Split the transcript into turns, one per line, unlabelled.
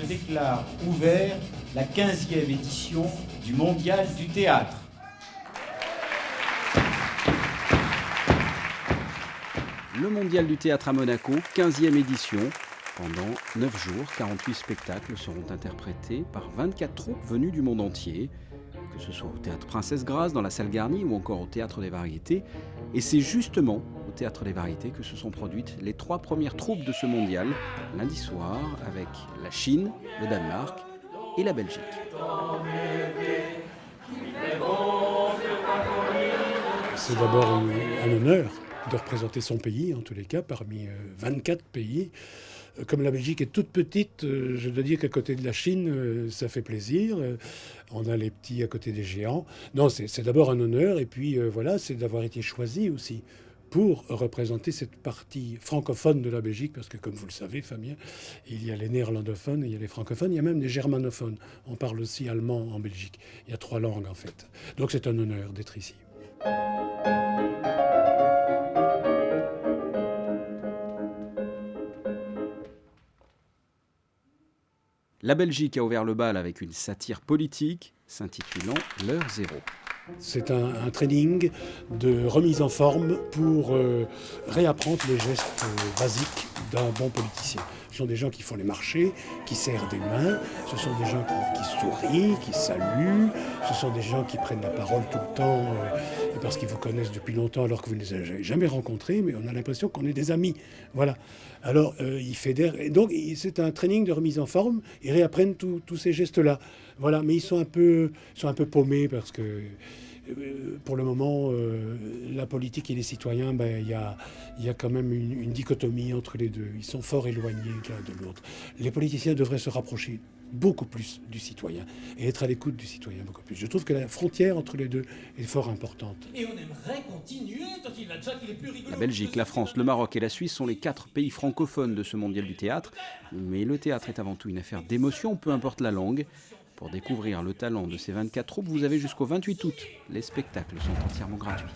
Je déclare ouvert la 15e édition du Mondial du théâtre.
Le Mondial du théâtre à Monaco, 15e édition. Pendant 9 jours, 48 spectacles seront interprétés par 24 troupes venues du monde entier, que ce soit au Théâtre Princesse Grâce, dans la salle Garnie ou encore au Théâtre des Variétés. Et c'est justement au Théâtre des Variétés que se sont produites les 3 premières troupes de ce mondial, lundi soir, avec la Chine, le Danemark et la Belgique.
C'est d'abord un honneur de représenter son pays, en tous les cas, parmi 24 pays. Comme la Belgique est toute petite, je dois dire qu'à côté de la Chine, ça fait plaisir. On a les petits à côté des géants. Non, c'est d'abord un honneur. Et puis voilà, c'est d'avoir été choisi aussi pour représenter cette partie francophone de la Belgique. Parce que comme vous le savez, Fabien, il y a les néerlandophones, il y a les francophones, il y a même les germanophones. On parle aussi allemand en Belgique. Il y a 3 langues en fait. Donc c'est un honneur d'être ici.
La Belgique a ouvert le bal avec une satire politique s'intitulant l'heure zéro.
C'est un training de remise en forme pour réapprendre les gestes basiques d'un bon politicien. Ce sont des gens qui font les marchés, qui serrent des mains, ce sont des gens qui sourient, qui saluent, ce sont des gens qui prennent la parole tout le temps parce qu'ils vous connaissent depuis longtemps alors que vous ne les avez jamais rencontrés, mais on a l'impression qu'on est des amis. Voilà. Alors, ils fédèrent. Et donc, c'est un training de remise en forme. Ils réapprennent tous ces gestes-là. Voilà. Mais ils sont un peu paumés parce que, pour le moment, la politique et les citoyens, il y a quand même une dichotomie entre les deux. Ils sont fort éloignés l'un de l'autre. Les politiciens devraient se rapprocher beaucoup plus du citoyen et être à l'écoute du citoyen beaucoup plus. Je trouve que la frontière entre les deux est fort importante.
Et on aimerait continuer tant il va de ça qu'il est plus rigolo.
La Belgique, la France, le Maroc et la Suisse sont les 4 pays francophones de ce mondial du théâtre. Mais le théâtre est avant tout une affaire d'émotion, peu importe la langue. Pour découvrir le talent de ces 24 troupes, vous avez jusqu'au 28 août. Les spectacles sont entièrement gratuits.